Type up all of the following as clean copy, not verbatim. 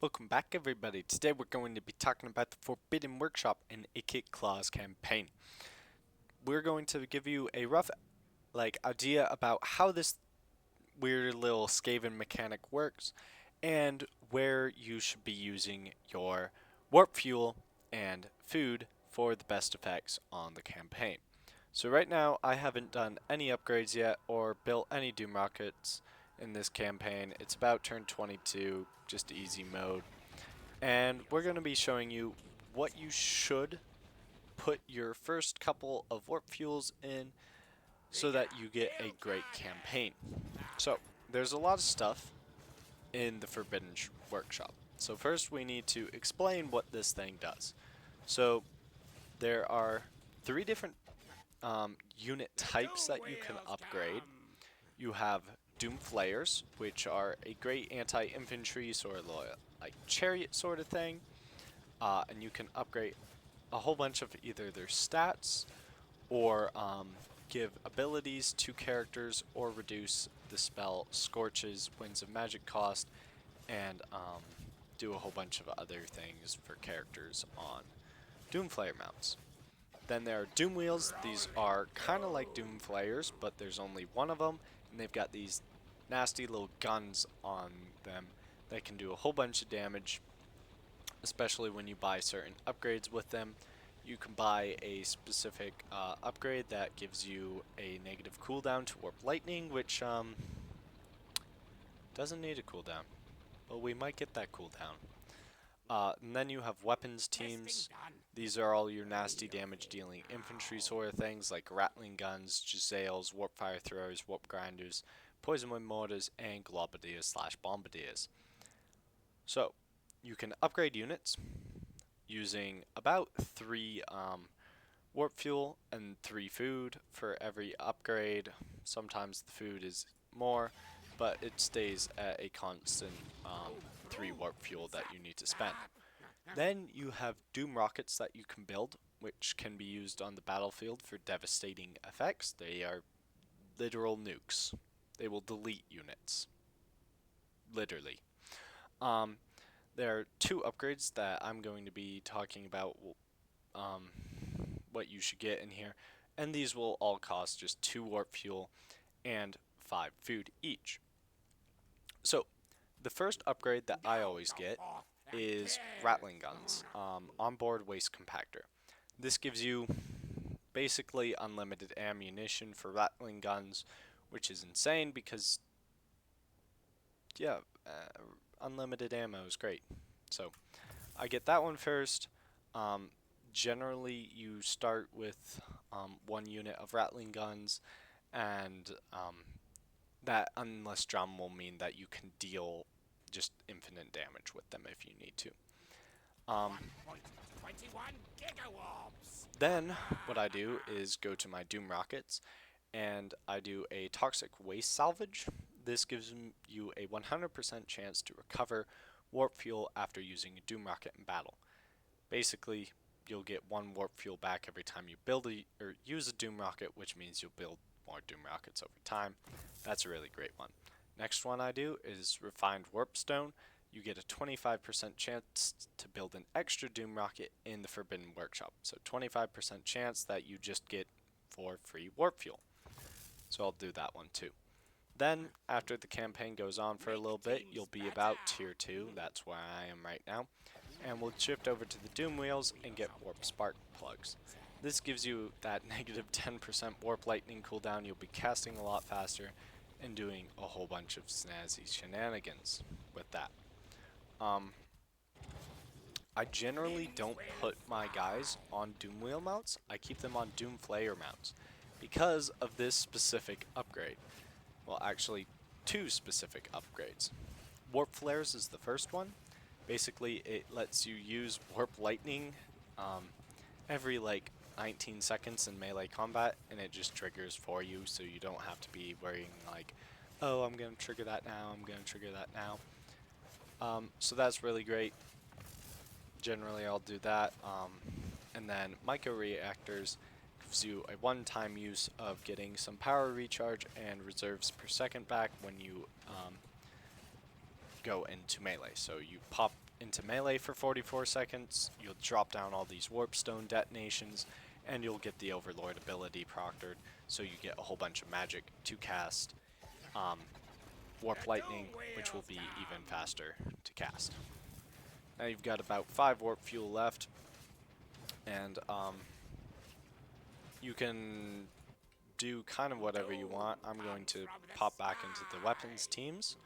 Welcome back everybody. Today we're going to be talking about the Forbidden Workshop and Ikit Claws campaign. We're going to give you a rough idea about how this weird little Skaven mechanic works and where you should be using your warp fuel and food for the best effects on the campaign. So right now I haven't done any upgrades yet or built any Doom Rockets in this campaign. It's about turn 22, just easy mode. And we're going to be showing you what you should put your first couple of warp fuels in so that you get a great campaign. So, there's a lot of stuff in the Forbidden Workshop. So first we need to explain what this thing does. So there are three different unit types that you can upgrade. You have Doom Flayers, which are a great anti-infantry sort of like chariot sort of thing. And you can upgrade a whole bunch of either their stats or give abilities to characters or reduce the spell Scorches, Winds of Magic cost, and do a whole bunch of other things for characters on Doomflayer mounts. Then there are Doom Wheels. These are kind of like Doom Flayers, but there's only one of them, and they've got these nasty little guns on them that can do a whole bunch of damage, especially when you buy certain upgrades with them. You can buy a specific upgrade that gives you a negative cooldown to Warp Lightning, which doesn't need a cooldown, but we might get that cooldown. And then you have weapons teams. These are all your nasty damage dealing infantry sort of things like rattling guns, Giselles, warp fire throwers, warp grinders, poison wind mortars, and globadiers/bombardiers. So you can upgrade units using about 3 warp fuel and 3 food for every upgrade. Sometimes the food is more, but it stays at a constant 3 warp fuel that you need to spend. Then you have Doom Rockets that you can build, which can be used on the battlefield for devastating effects. They are literal nukes. They will delete units. Literally. Um, there are 2 upgrades that I'm going to be talking about um, what you should get in here, and these will all cost just 2 warp fuel and 5 food each. So, the first upgrade that I always get is Rattling Guns, onboard waste compactor. This gives you basically unlimited ammunition for Rattling Guns, which is insane because, yeah, unlimited ammo is great. So, I get that one first. Generally, you start with 1 unit of Rattling Guns, and that unless drum will mean that you can deal just infinite damage with them if you need to. Then what I do is go to my Doom Rockets and I do a Toxic Waste Salvage. This gives you a 100% chance to recover warp fuel after using a Doom Rocket in battle. Basically, you'll get 1 warp fuel back every time you build or use a Doom Rocket, which means you'll build more Doom Rockets over time. That's a really great one. Next one I do is Refined Warpstone. You get a 25% chance to build an extra Doom Rocket in the Forbidden Workshop. So 25% chance that you just get 4 free warp fuel. So I'll do that one too. Then, after the campaign goes on for a little bit, you'll be about tier 2, that's where I am right now, and we'll shift over to the Doom Wheels and get Warp Spark plugs. This gives you that negative 10% Warp Lightning cooldown. You'll be casting a lot faster and doing a whole bunch of snazzy shenanigans with that. I generally don't put my guys on Doom Wheel mounts. I keep them on Doom Flayer mounts because of this specific upgrade. Well, actually, 2 specific upgrades. Warp Flares is the first one. Basically, it lets you use Warp Lightning every 19 seconds in melee combat, and it just triggers for you, so you don't have to be worrying oh, I'm going to trigger that now, I'm going to trigger that now. So that's really great. Generally, I'll do that. And then Micro Reactors gives you a one-time use of getting some power recharge and reserves per second back when you go into melee. So you pop into melee for 44 seconds, you'll drop down all these warpstone detonations, and you'll get the Overlord ability proctored, so you get a whole bunch of magic to cast Warp Lightning, which will be even faster to cast. Now you've got about 5 warp fuel left, and you can do kind of whatever you want. I'm going to pop back into the weapons teams,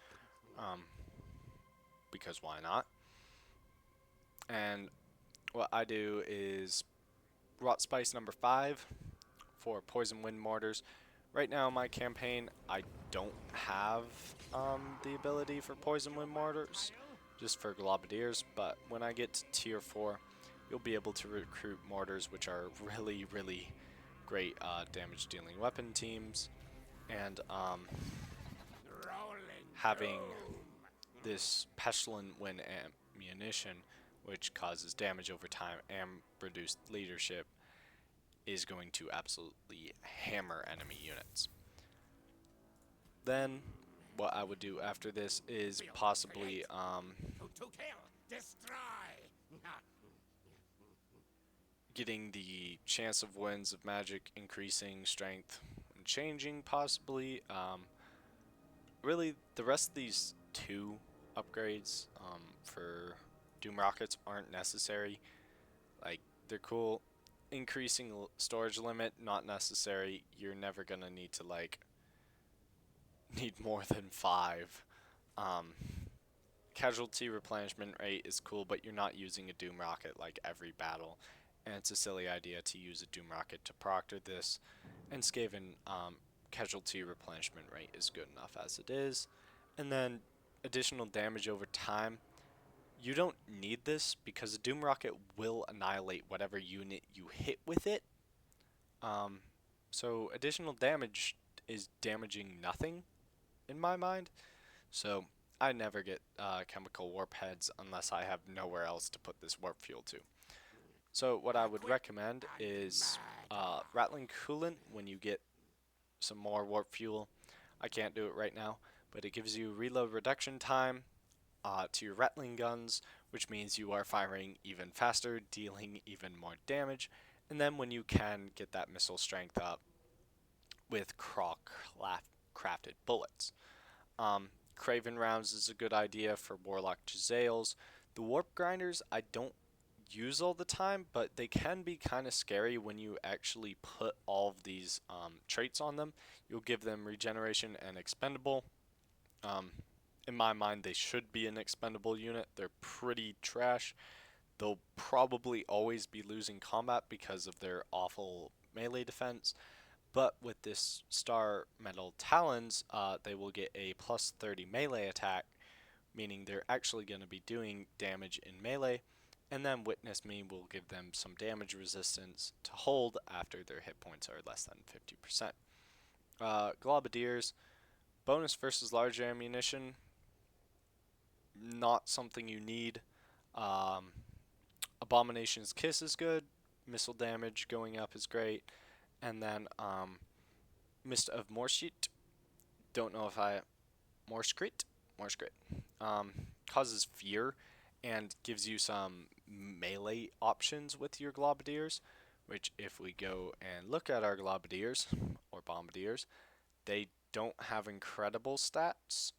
because why not? And what I do is Rot Spice number 5 for Poison Wind Mortars. Right now in my campaign, I don't have the ability for Poison Wind Mortars, just for Globadiers, but when I get to tier 4, you'll be able to recruit mortars, which are really, really great damage dealing weapon teams, and having this Pestilent Wind ammunition, which causes damage over time and reduced leadership, is going to absolutely hammer enemy units. Then what I would do after this is possibly getting the chance of winds of magic increasing, strength and changing possibly. Really the rest of these 2 upgrades for Doom Rockets aren't necessary. Like, they're cool. Increasing storage limit, not necessary. You're never gonna need to need more than 5. Casualty replenishment rate is cool, but you're not using a Doom Rocket like every battle, and it's a silly idea to use a Doom Rocket to proctor this. And Skaven casualty replenishment rate is good enough as it is. And then additional damage over time. You don't need this because a Doom Rocket will annihilate whatever unit you hit with it. So additional damage is damaging nothing in my mind. So I never get chemical warp heads unless I have nowhere else to put this warp fuel to. So what I would recommend is Rattling Coolant when you get some more warp fuel. I can't do it right now, but it gives you reload reduction time to your Rattling guns, which means you are firing even faster, dealing even more damage. And then when you can get that missile strength up with crafted bullets. Craven rounds is a good idea for Warlock Jezzails. The Warp Grinders I don't use all the time, but they can be kind of scary when you actually put all of these traits on them. You'll give them regeneration and expendable. In my mind, they should be an expendable unit. They're pretty trash. They'll probably always be losing combat because of their awful melee defense. But with this Star Metal Talons, they will get a plus 30 melee attack, meaning they're actually going to be doing damage in melee. And then Witness Me will give them some damage resistance to hold after their hit points are less than 50%. Globadiers, bonus versus large ammunition, not something you need. Abomination's Kiss is good. Missile damage going up is great. And then Mist of Morskit. Don't know if I... Morskrit? Causes fear and gives you some melee options with your Globadiers, which if we go and look at our Globadiers, or Bombardiers, they don't have incredible stats,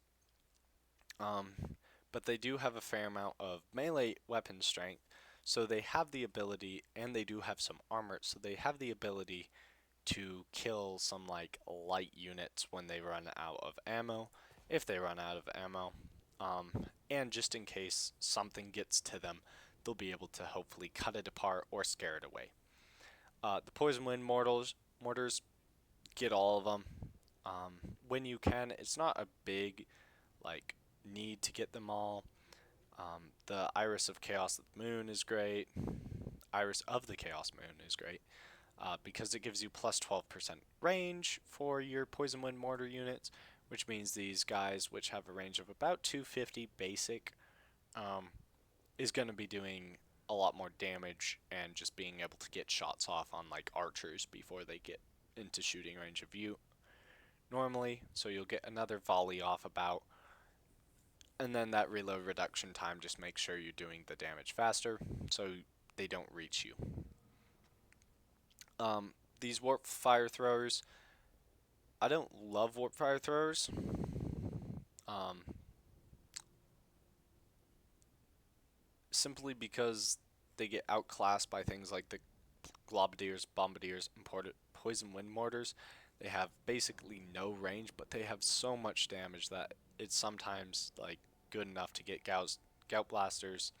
but they do have a fair amount of melee weapon strength, so they have the ability, and they do have some armor, so they have the ability to kill some like light units when they run out of ammo, if they run out of ammo, and just in case something gets to them, they'll be able to hopefully cut it apart or scare it away. The Poison Wind mortars, get all of them when you can. It's not a big need to get them all. The Iris of Chaos of the Moon is great. Iris of the Chaos Moon is great. Because it gives you plus 12% range for your Poison Wind Mortar units, which means these guys, which have a range of about 250 basic, is going to be doing a lot more damage and just being able to get shots off on like archers before they get into shooting range of you normally. So you'll get another volley off about And then that reload reduction time just makes sure you're doing the damage faster so they don't reach you. These warp fire throwers, I don't love warp fire throwers. Um, Simply because they get outclassed by things like the globadiers, bombardiers, and poison wind mortars. They have basically no range, but they have so much damage that it's sometimes like good enough to get gout blasters,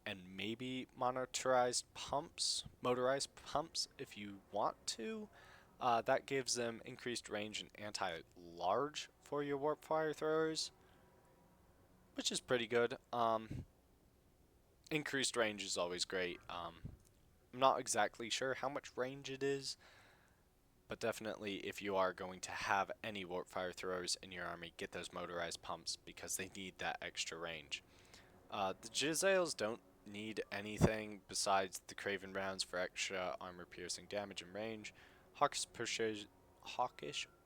and maybe motorized pumps if you want to. That gives them increased range and anti-large for your warp fire throwers, which is pretty good. Increased range is always great. I'm not exactly sure how much range it is, but definitely if you are going to have any warp fire throwers in your army, get those motorized pumps because they need that extra range. The Jizzails don't need anything besides the Craven rounds for extra armor piercing damage and range. Hawkish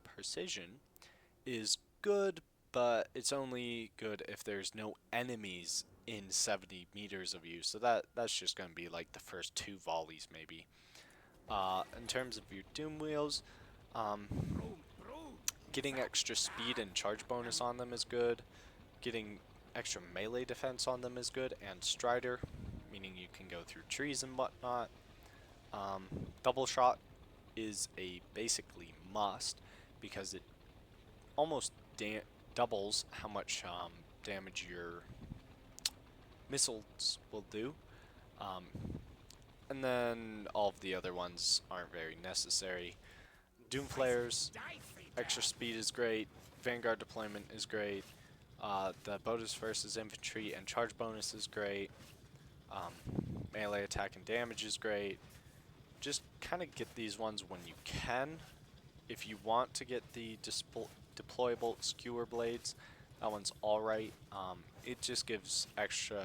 Precision is good, but it's only good if there's no enemies in 70 meters of you. So that's just going to be like the first 2 volleys maybe. In terms of your Doom Wheels, um, getting extra speed and charge bonus on them is good. Getting extra melee defense on them is good, and Strider, meaning you can go through trees and whatnot. Um, Double shot is a basically must because it almost doubles how much damage your missiles will do. Um, and then all of the other ones aren't very necessary. Doom Flares, extra speed is great. Vanguard deployment is great. The bonus versus infantry and charge bonus is great. Um, Melee attack and damage is great. Just kind of get these ones when you can. If you want to get the deployable skewer blades, that one's alright. It just gives extra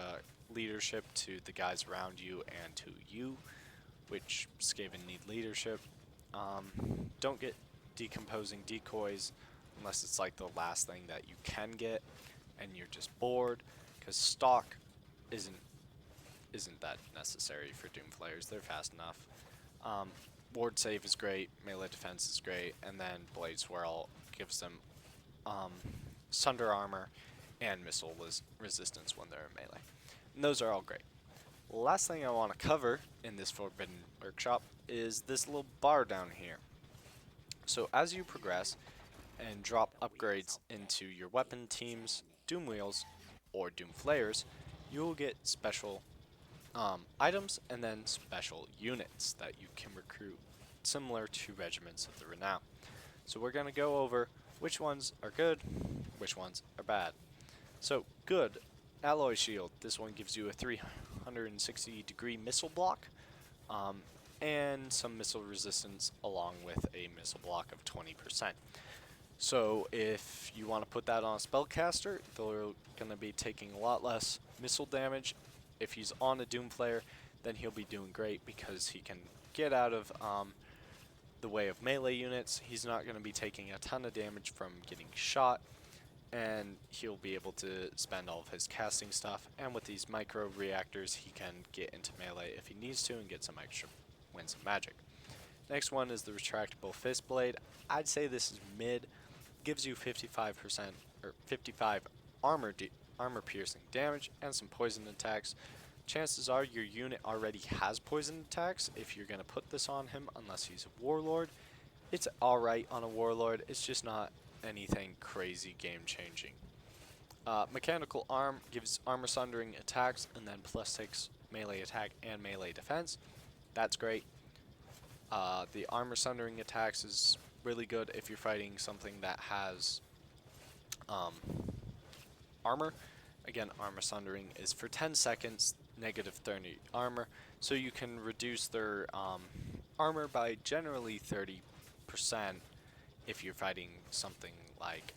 leadership to the guys around you and to you, which Skaven need leadership. Don't get decomposing decoys unless it's like the last thing that you can get and you're just bored, because stock isn't that necessary for Doom Flayers. They're fast enough. Ward save is great, melee defense is great, and then Blade Swirl gives them Sunder armor and missile resistance when they're in melee. And those are all great. Last thing I want to cover in this Forbidden Workshop is this little bar down here. So as you progress and drop upgrades into your weapon teams, Doom Wheels, or Doom Flayers, you will get special items and then special units that you can recruit, similar to Regiments of the Renown. So we're going to go over which ones are good, which ones are bad. So good, Alloy Shield. This one gives you a 360-degree missile block, and some missile resistance along with a missile block of 20%. So if you want to put that on a spellcaster, they're going to be taking a lot less missile damage. If he's on a Doom Player, then he'll be doing great because he can get out of the way of melee units. He's not going to be taking a ton of damage from getting shot, and he'll be able to spend all of his casting stuff. And with these micro reactors, he can get into melee if he needs to and get some extra wins of magic. Next one is the retractable fist blade. I'd say this is mid. Gives you 55% or 55 armor piercing damage and some poison attacks. Chances are your unit already has poison attacks if you're going to put this on him, unless he's a warlord. It's alright on a warlord, it's just not anything crazy game changing. Mechanical arm gives armor sundering attacks and then +6 melee attack and melee defense. That's great. The armor sundering attacks is really good if you're fighting something that has armor. Again, armor sundering is for 10 seconds, negative 30 armor, so you can reduce their armor by generally 30% if you're fighting something like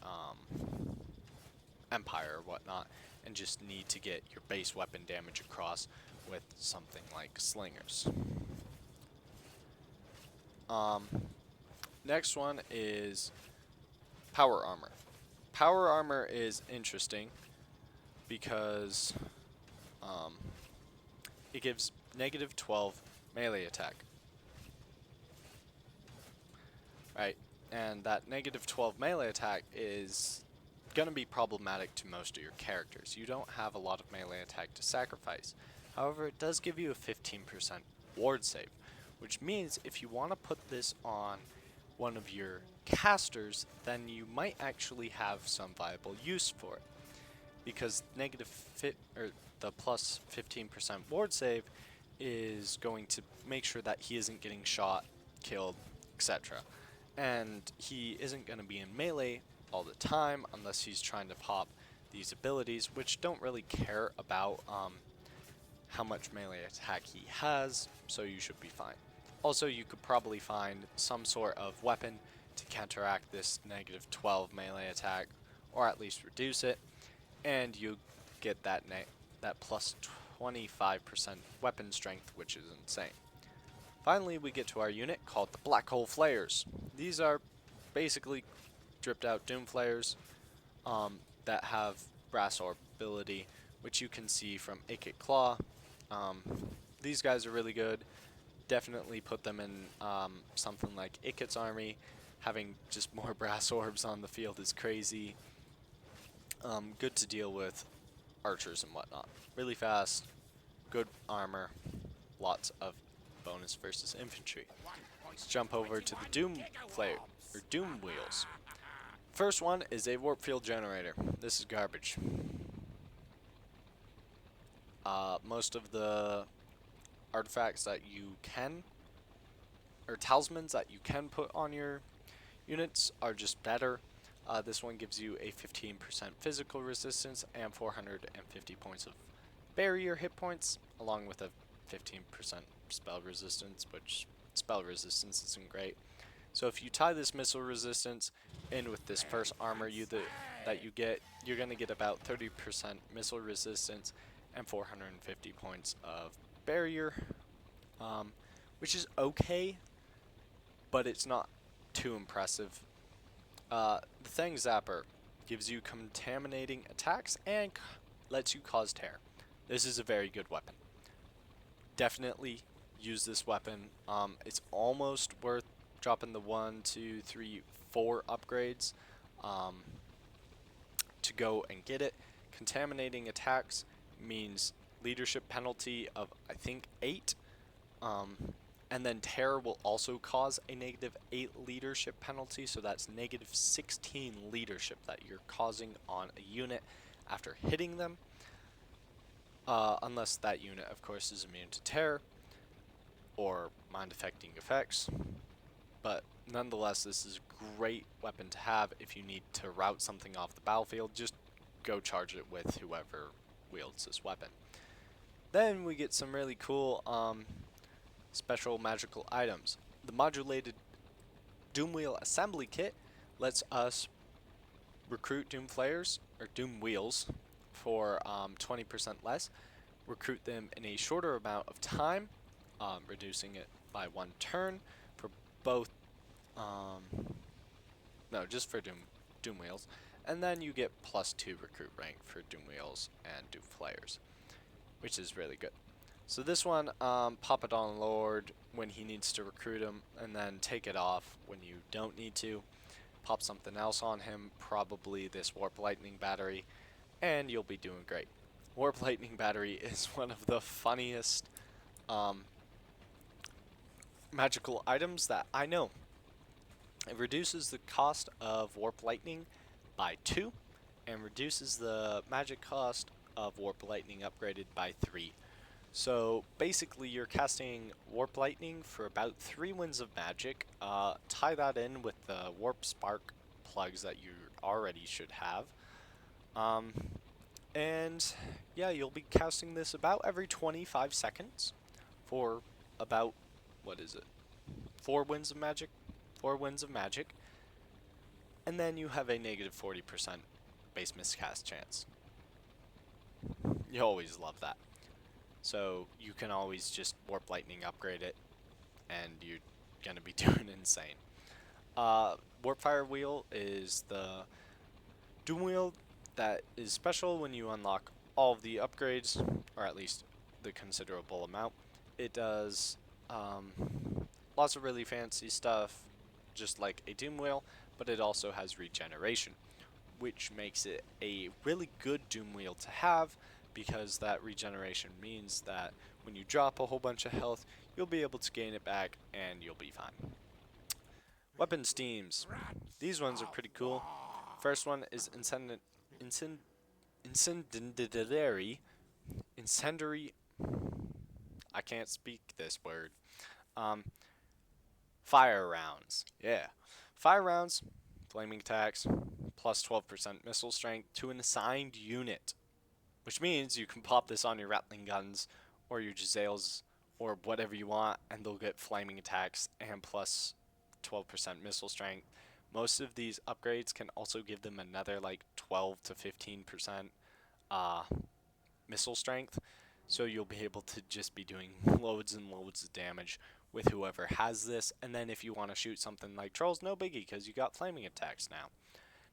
Empire or whatnot, and just need to get your base weapon damage across with something like slingers. Next one is power armor. Power armor is interesting. because um, it gives negative 12 melee attack. Right, and that negative 12 melee attack is going to be problematic to most of your characters. You don't have a lot of melee attack to sacrifice. However, it does give you a 15% ward save, which means if you want to put this on one of your casters, then you might actually have some viable use for it. Because the plus 15% ward save is going to make sure that he isn't getting shot, killed, etc. And he isn't going to be in melee all the time unless he's trying to pop these abilities, which don't really care about how much melee attack he has, so you should be fine. Also, you could probably find some sort of weapon to counteract this negative 12 melee attack, or at least reduce it, and you get that plus 25% weapon strength, which is insane. Finally, we get to our unit called the Black Hole Flayers. These are basically dripped out Doom Flayers that have Brass Orb ability, which you can see from Ikit Claw. These guys are really good. Definitely put them in something like Ikit's army. Having just more Brass Orbs on the field is crazy. Good to deal with archers and whatnot. Really fast, good armor, lots of bonus versus infantry. Let's jump over to the Doom Wheels. First one is a warp field generator. This is garbage. Most of the artifacts that you can, or talismans that you can put on your units are just better. This one gives you a 15% physical resistance and 450 points of barrier hit points, along with a 15% spell resistance, which spell resistance isn't great. So if you tie this missile resistance in with this first armor that you get, you're going to get about 30% missile resistance and 450 points of barrier, which is okay, but it's not too impressive. The Thang Zapper gives you contaminating attacks and lets you cause tear. This is a very good weapon. Definitely use this weapon. It's almost worth dropping the 1, 2, 3, 4 upgrades to go and get it. Contaminating attacks means leadership penalty of, I think, 8. And then Terror will also cause a negative 8 leadership penalty, so that's negative 16 leadership that you're causing on a unit after hitting them. Unless that unit, of course, is immune to Terror or mind-affecting effects. But nonetheless, this is a great weapon to have if you need to rout something off the battlefield. Just go charge it with whoever wields this weapon. Then we get some really cool special magical items. The modulated Doom Wheel assembly kit lets us recruit Doom Flayers, or Doom Wheels, for 20% less. Recruit them in a shorter amount of time, reducing it by 1 turn for both, no, just for Doom Wheels. And then you get +2 recruit rank for Doom Wheels and Doom Flayers, which is really good. So this one, pop it on Lord when he needs to recruit him, and then take it off when you don't need to. Pop something else on him, probably this Warp Lightning Battery, and you'll be doing great. Warp Lightning Battery is one of the funniest magical items that I know. It reduces the cost of Warp Lightning by 2, and reduces the magic cost of Warp Lightning upgraded by 3. So basically you're casting Warp Lightning for about 3 winds of magic. Tie that in with the Warp Spark plugs that you already should have. And yeah, you'll be casting this about every 25 seconds for about, what is it, 4 winds of magic? 4 winds of magic. And then you have a negative 40% base miscast chance. You always love that. So you can always just Warp Lightning upgrade it, and you're gonna be doing insane. Warp Fire Wheel is the Doom Wheel that is special when you unlock all of the upgrades, or at least the considerable amount. It does um, lots of really fancy stuff, just like a Doom Wheel, but it also has regeneration, which makes it a really good Doom Wheel to have, because that regeneration means that when you drop a whole bunch of health, you'll be able to gain it back and you'll be fine. Weapon steams. These ones are pretty cool. First one is incendiary. Incendiary. I can't speak this word. Um, Fire rounds. Yeah. Fire rounds, flaming attacks, plus 12% missile strength to an assigned unit. Which means you can pop this on your Rattling guns or your Jezzails or whatever you want, and they'll get flaming attacks and plus 12% missile strength. Most of these upgrades can also give them another like 12 to 15% uh, missile strength. So you'll be able to just be doing loads and loads of damage with whoever has this. And then if you want to shoot something like trolls, no biggie, because you got flaming attacks now.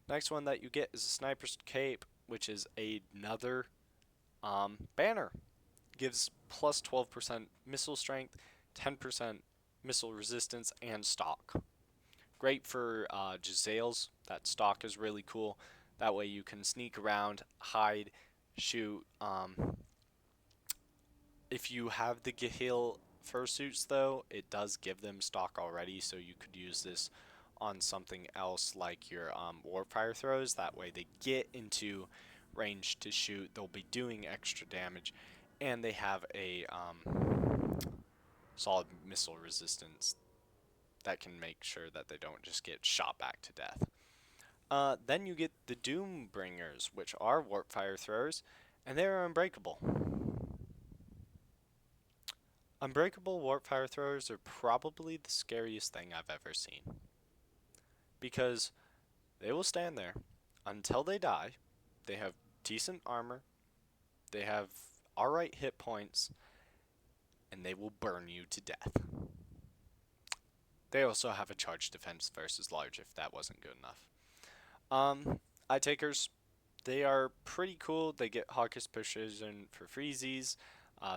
Next one that you get is a sniper's cape, which is another banner. Gives plus 12% missile strength, 10% missile resistance, and stock. Great for Jezzails. That stock is really cool. That way you can sneak around, hide, shoot. If you have the Gahil fursuits, though, it does give them stock already, so you could use this on something else like your Warfire throws. That way they get into range to shoot. They'll be doing extra damage, and they have a solid missile resistance that can make sure that they don't just get shot back to death. Then you get the Doom Bringers, which are Warpfire throwers, and they are unbreakable. Unbreakable Warpfire throwers are probably the scariest thing I've ever seen, because they will stand there until they die. They have decent armor, they have alright hit points, and they will burn you to death. They also have a charge defense versus large if that wasn't good enough. Eye takers, they are pretty cool. They get Hawkish Precision for freezies.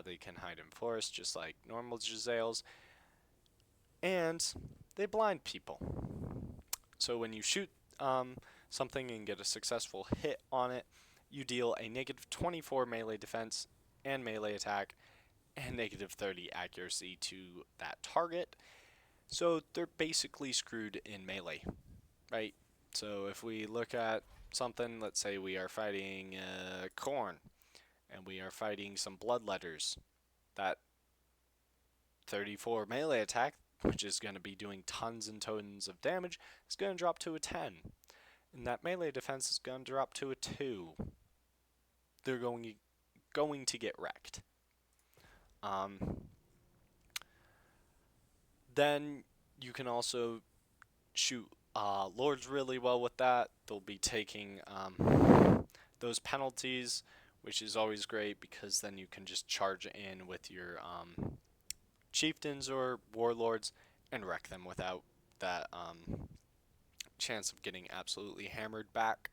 They can hide in forest just like normal Jezzails. And they blind people. So when you shoot something and get a successful hit on it, you deal a negative 24 melee defense and melee attack and negative 30 accuracy to that target. So they're basically screwed in melee, right? So if we look at something, let's say we are fighting corn and we are fighting some bloodletters, that 34 melee attack, which is going to be doing tons and tons of damage, is going to drop to a 10. And that melee defense is going to drop to a 2. They're going to get wrecked. Then you can also shoot lords really well with that. They'll be taking those penalties, which is always great because then you can just charge in with your chieftains or warlords and wreck them without that chance of getting absolutely hammered back.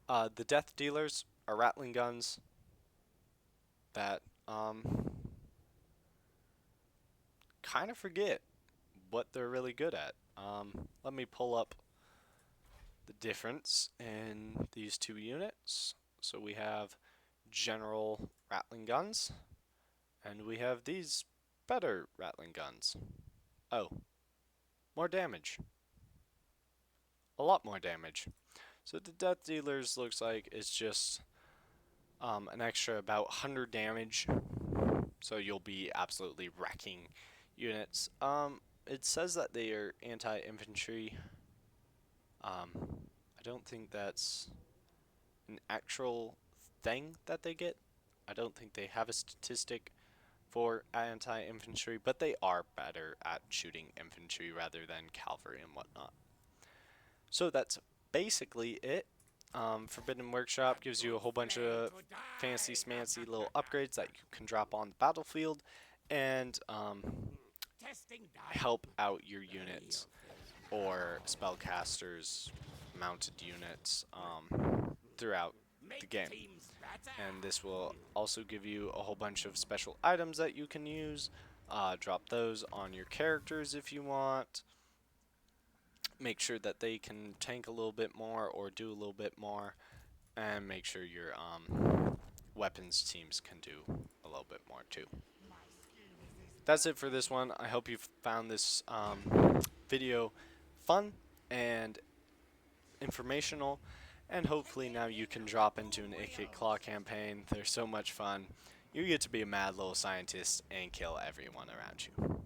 The death dealers are Rattling guns that kind of forget what they're really good at. Let me pull up the difference in these two units. So we have general Rattling guns, and we have these better Rattling guns. Oh, more damage. A lot more damage. So the Death Dealers looks like it's just an extra about 100 damage. So you'll be absolutely wrecking units. It says that they are anti-infantry. I don't think that's an actual thing that they get. I don't think they have a statistic for anti-infantry, but they are better at shooting infantry rather than cavalry and whatnot. So that's basically it. Forbidden Workshop gives you a whole bunch of fancy smancy little upgrades that you can drop on the battlefield and help out your units or spellcasters, mounted units throughout the game. And this will also give you a whole bunch of special items that you can use. Drop those on your characters if you want. Make sure that they can tank a little bit more or do a little bit more, and make sure your weapons teams can do a little bit more too. That's it for this one. I hope you found this video fun and informational, and hopefully now you can drop into an Ikit Claw campaign. They're so much fun. You get to be a mad little scientist and kill everyone around you.